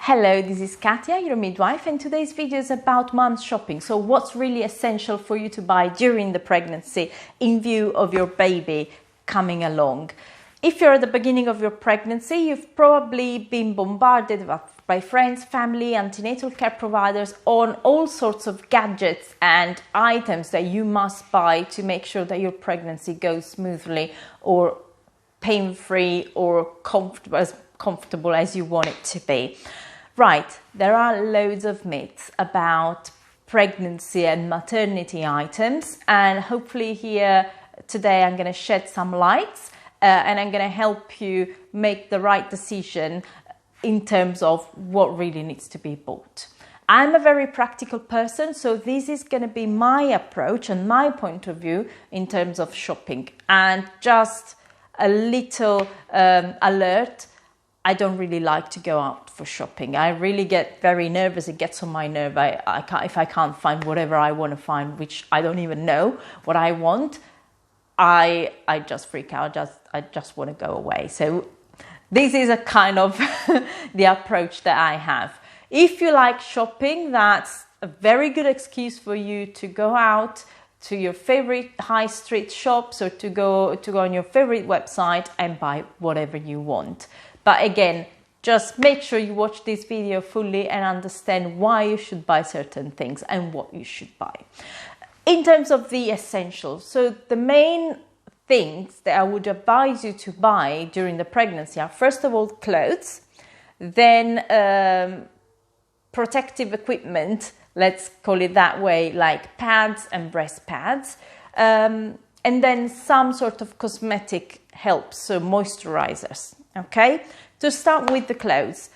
Hello, this is Katia, your midwife, and today's video is about mom's shopping. So what's really essential for you to buy during the pregnancy in view of your baby coming along. If you're at the beginning of your pregnancy, you've probably been bombarded by friends, family, antenatal care providers on all sorts of gadgets and items that you must buy to make sure that your pregnancy goes smoothly or pain-free or comfortable as you want it to be. Right, there are loads of myths about pregnancy and maternity items, and hopefully here today I'm going to shed some lights and I'm going to help you make the right decision in terms of what really needs to be bought. I'm a very practical person, so this is going to be my approach and my point of view in terms of shopping. And just a little alert, I don't really like to go out for shopping. I really get very nervous. It gets on my nerve. If I can't find whatever I want to find, which I don't even know what I want, I just freak out. I just want to go away. So this is a kind of the approach that I have. If you like shopping, that's a very good excuse for you to go out to your favorite high street shops or to go on your favorite website and buy whatever you want. But again, just make sure you watch this video fully and understand why you should buy certain things and what you should buy. In terms of the essentials, so the main things that I would advise you to buy during the pregnancy are, first of all, clothes, then protective equipment, let's call it that way, like pads and breast pads, and then some sort of cosmetic helps, so moisturizers. Okay, to start with the clothes.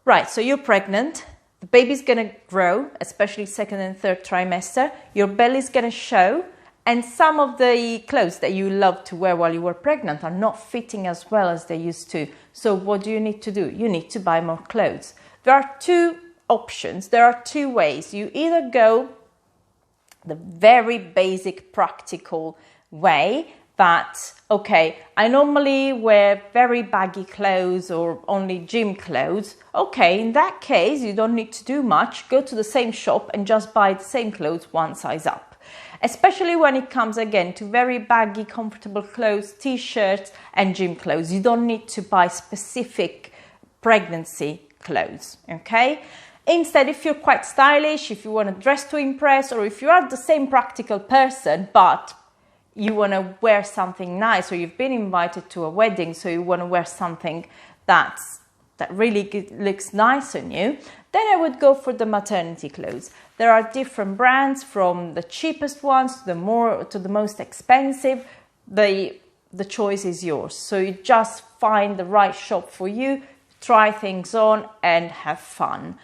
Right, so you're pregnant, the baby's going to grow, especially second and third trimester, your belly's going to show, and some of the clothes that you loved to wear while you were pregnant are not fitting as well as they used to. So what do you need to do? You need to buy more clothes. There are two options, there are two ways. You either go the very basic practical way, that, okay, I normally wear very baggy clothes or only gym clothes. Okay, in that case, you don't need to do much. Go to the same shop and just buy the same clothes one size up. Especially when it comes, again, to very baggy, comfortable clothes, t-shirts and gym clothes. You don't need to buy specific pregnancy clothes, okay? Instead, if you're quite stylish, if you want to dress to impress, or if you are the same practical person, but you want to wear something nice, or you've been invited to a wedding, so you want to wear something that really looks nice on you, then I would go for the maternity clothes. There are different brands, from the cheapest ones to the most expensive. The choice is yours. So you just find the right shop for you, try things on and have fun.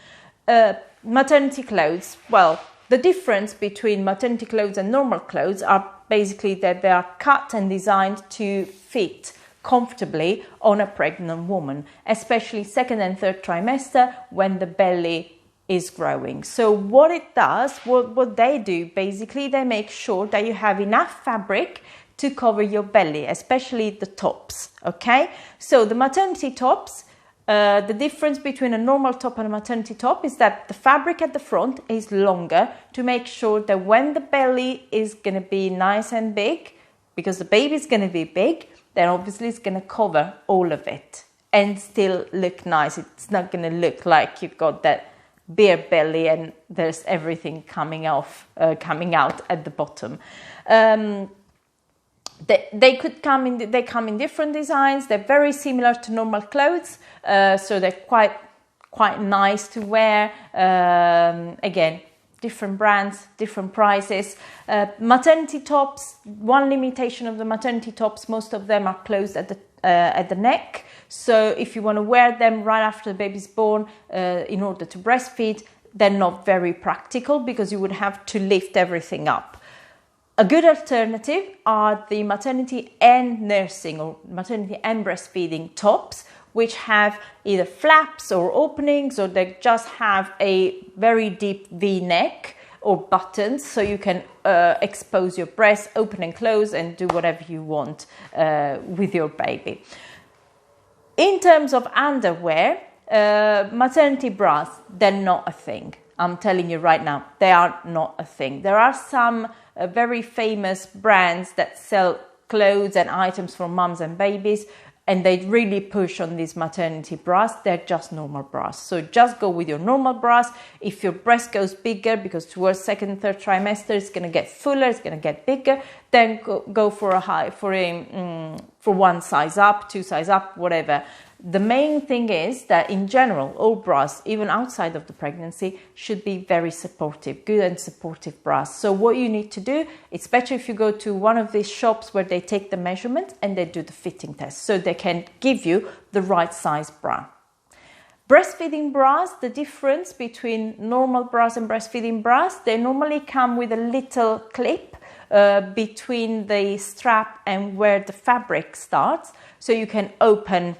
Maternity clothes, well, the difference between maternity clothes and normal clothes are basically that they are cut and designed to fit comfortably on a pregnant woman, especially second and third trimester when the belly is growing. So what it does, what they do, basically, they make sure that you have enough fabric to cover your belly, especially the tops, okay? So the maternity tops, the difference between a normal top and a maternity top is that the fabric at the front is longer to make sure that when the belly is going to be nice and big, because the baby is going to be big, then obviously it's going to cover all of it and still look nice. It's not going to look like you've got that bare belly and there's everything coming out at the bottom. They come in different designs. They're very similar to normal clothes, so they're quite nice to wear. Again, different brands, different prices. Maternity tops, one limitation of the maternity tops, most of them are closed at the neck. So if you want to wear them right after the baby's born in order to breastfeed, they're not very practical because you would have to lift everything up. A good alternative are the maternity and nursing or maternity and breastfeeding tops, which have either flaps or openings, or they just have a very deep V-neck or buttons, so you can expose your breasts, open and close, and do whatever you want with your baby. In terms of underwear, Maternity bras, they're not a thing. I'm telling you right now, they are not a thing. There are some very famous brands that sell clothes and items for mums and babies, and they really push on these maternity bras. They're just normal bras. So just go with your normal bras. If your breast goes bigger, because towards second, third trimester, it's going to get fuller, it's going to get bigger, then go for for one size up, 2 size up, whatever. The main thing is that in general, all bras, even outside of the pregnancy, should be very supportive, good and supportive bras. So what you need to do, especially if you go to one of these shops where they take the measurements and they do the fitting test, so they can give you the right size bra. Breastfeeding bras, the difference between normal bras and breastfeeding bras, they normally come with a little clip between the strap and where the fabric starts, so you can open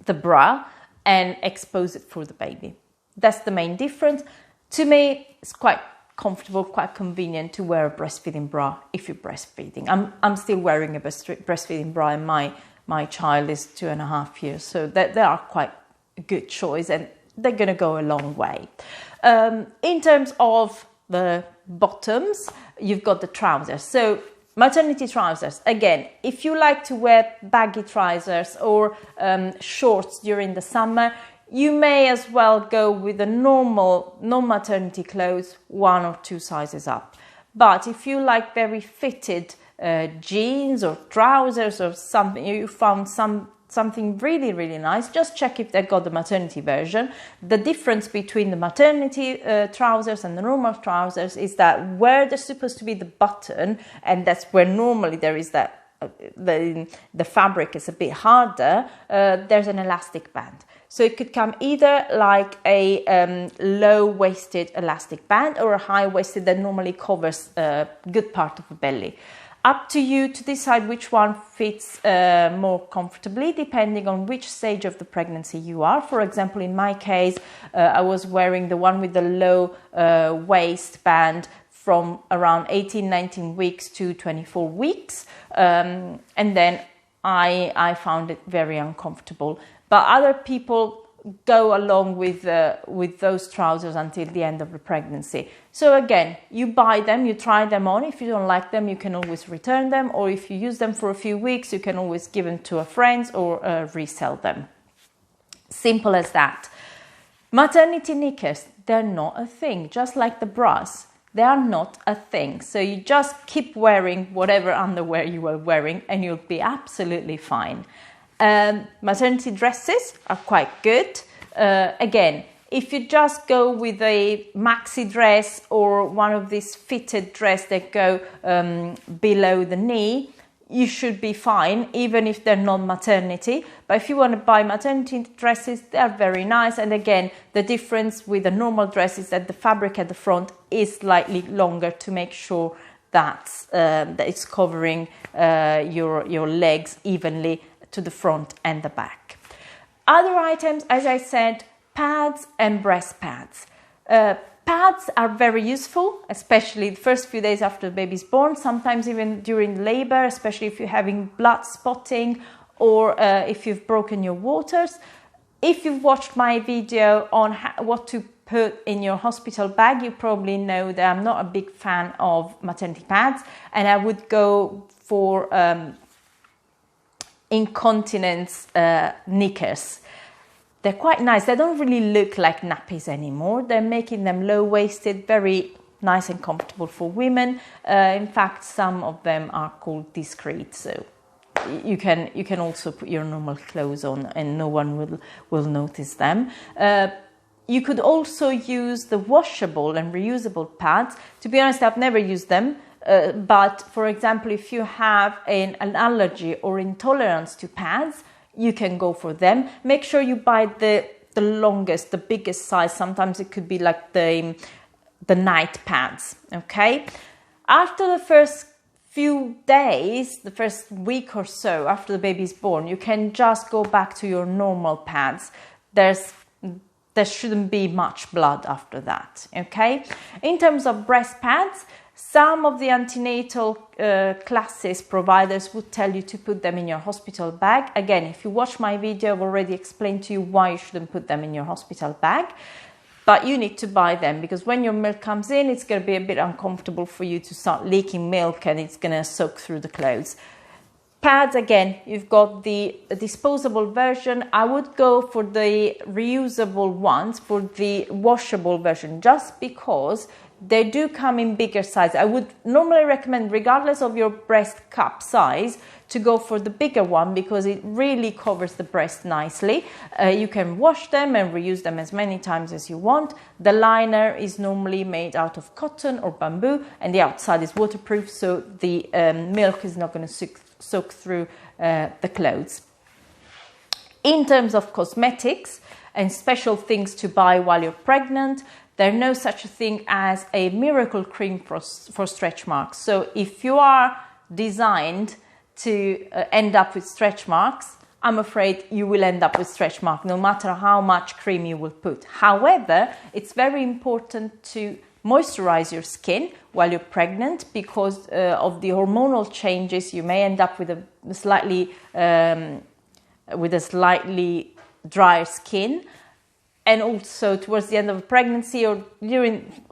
the bra and expose it for the baby. That's the main difference. To me, it's quite comfortable, quite convenient to wear a breastfeeding bra if you're breastfeeding. I'm still wearing a breastfeeding bra, and my child is 2.5 years, so they are quite a good choice, and they're going to go a long way. In terms of the bottoms, you've got the trousers. So maternity trousers, again, if you like to wear baggy trousers or shorts during the summer, you may as well go with the normal non-maternity clothes 1 or 2 sizes up. But if you like very fitted jeans or trousers or something, you found something really, really nice, just check if they've got the maternity version. The difference between the maternity trousers and the normal trousers is that where there's supposed to be the button, and that's where normally there is that the fabric is a bit harder, there's an elastic band. So it could come either like a low-waisted elastic band or a high-waisted that normally covers a good part of the belly. Up to you to decide which one fits more comfortably, depending on which stage of the pregnancy you are. For example, in my case, I was wearing the one with the low waistband from around 18-19 weeks to 24 weeks. And then I found it very uncomfortable. But other people go along with those trousers until the end of the pregnancy. So again, you buy them, you try them on. If you don't like them, you can always return them, or if you use them for a few weeks, you can always give them to a friend or resell them. Simple as that. Maternity knickers, they're not a thing, just like the bras. They are not a thing. So you just keep wearing whatever underwear you were wearing and you'll be absolutely fine. Maternity dresses are quite good. Again, if you just go with a maxi dress or one of these fitted dress that go below the knee, you should be fine, even if they're not maternity. But if you want to buy maternity dresses, they're very nice. And again, the difference with a normal dress is that the fabric at the front is slightly longer to make sure that it's covering your legs evenly to the front and the back. Other items, as I said, pads and breast pads. Pads are very useful, especially the first few days after the baby's born, sometimes even during labor, especially if you're having blood spotting or if you've broken your waters. If you've watched my video on what to put in your hospital bag, you probably know that I'm not a big fan of maternity pads, and I would go for incontinence knickers. They're quite nice. They don't really look like nappies anymore. They're making them low-waisted, very nice and comfortable for women. In fact, some of them are called discreet, so you can also put your normal clothes on and no one will notice them. You could also use the washable and reusable pads. To be honest, I've never used them. But for example, if you have an allergy or intolerance to pads, you can go for them. Make sure you buy the longest, the biggest size. Sometimes it could be like the night pads, okay? After the first few days, the first week or so after the baby's born, you can just go back to your normal pads. There shouldn't be much blood after that, okay? In terms of breast pads, Some of the antenatal classes providers would tell you to put them in your hospital bag. Again, if you watch my video, I've already explained to you why you shouldn't put them in your hospital bag. But you need to buy them, because when your milk comes in, it's going to be a bit uncomfortable for you to start leaking milk, and it's going to soak through the clothes. Pads, again, you've got the disposable version. I would go for the reusable ones, for the washable version, just because they do come in bigger size. I would normally recommend, regardless of your breast cup size, to go for the bigger one, because it really covers the breast nicely. You can wash them and reuse them as many times as you want. The liner is normally made out of cotton or bamboo, and the outside is waterproof, so the milk is not going to soak through the clothes. In terms of cosmetics and special things to buy while you're pregnant, there's no such a thing as a miracle cream for stretch marks. So if you are designed to end up with stretch marks, I'm afraid you will end up with stretch marks, no matter how much cream you will put. However, it's very important to moisturize your skin while you're pregnant, because of the hormonal changes. You may end up with a slightly drier skin. And also towards the end of pregnancy or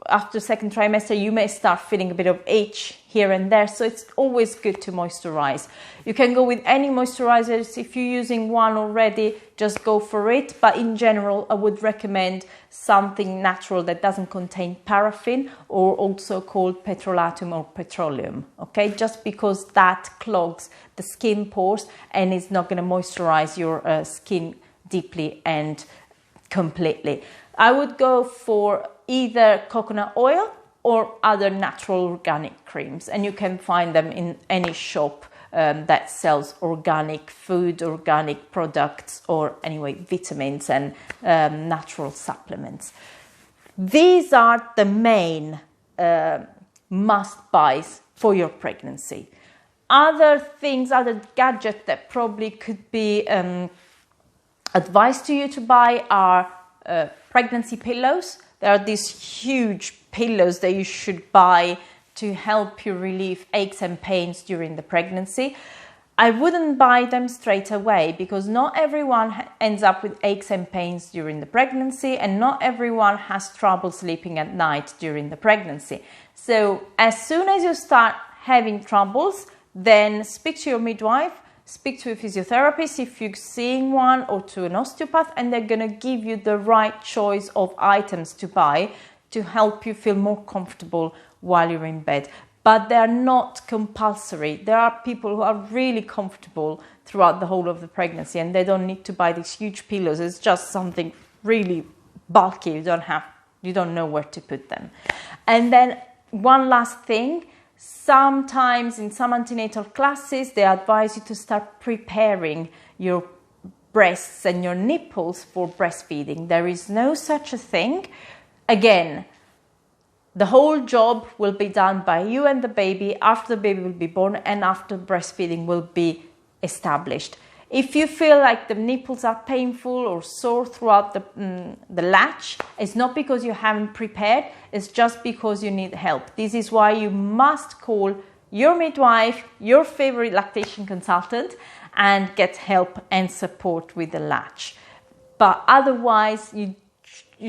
after second trimester, you may start feeling a bit of itch here and there. So it's always good to moisturize. You can go with any moisturizers. If you're using one already, just go for it. But in general, I would recommend something natural that doesn't contain paraffin, or also called petrolatum or petroleum. Okay, just because that clogs the skin pores and is not going to moisturize your skin deeply and completely. I would go for either coconut oil or other natural organic creams, and you can find them in any shop that sells organic food, organic products, or anyway vitamins and natural supplements. These are the main must buys for your pregnancy. Other things, other gadgets that probably could be advised to you to buy are pregnancy pillows. There are these huge pillows that you should buy to help you relieve aches and pains during the pregnancy. I wouldn't buy them straight away, because not everyone ends up with aches and pains during the pregnancy, and not everyone has trouble sleeping at night during the pregnancy. So as soon as you start having troubles, then speak to your midwife, speak to a physiotherapist if you're seeing one, or to an osteopath, and they're going to give you the right choice of items to buy to help you feel more comfortable while you're in bed. But they're not compulsory. There are people who are really comfortable throughout the whole of the pregnancy, and they don't need to buy these huge pillows. It's just something really bulky. You don't know where to put them. And then one last thing. Sometimes in some antenatal classes, they advise you to start preparing your breasts and your nipples for breastfeeding. There is no such a thing. Again, the whole job will be done by you and the baby after the baby will be born and after breastfeeding will be established. If you feel like the nipples are painful or sore throughout the latch, it's not because you haven't prepared, it's just because you need help. This is why you must call your midwife, your favorite lactation consultant, and get help and support with the latch. But otherwise, you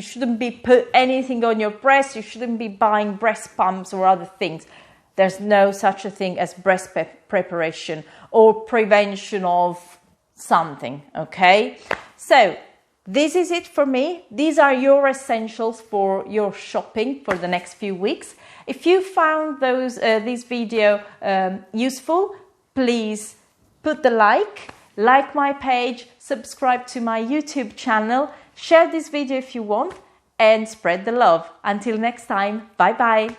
shouldn't be put anything on your breast, you shouldn't be buying breast pumps or other things. There's no such a thing as breast preparation or prevention of something, okay? So this is it for me. These are your essentials for your shopping for the next few weeks. If you found this video useful, please put the like my page, subscribe to my YouTube channel, share this video if you want, and spread the love. Until next time, bye bye.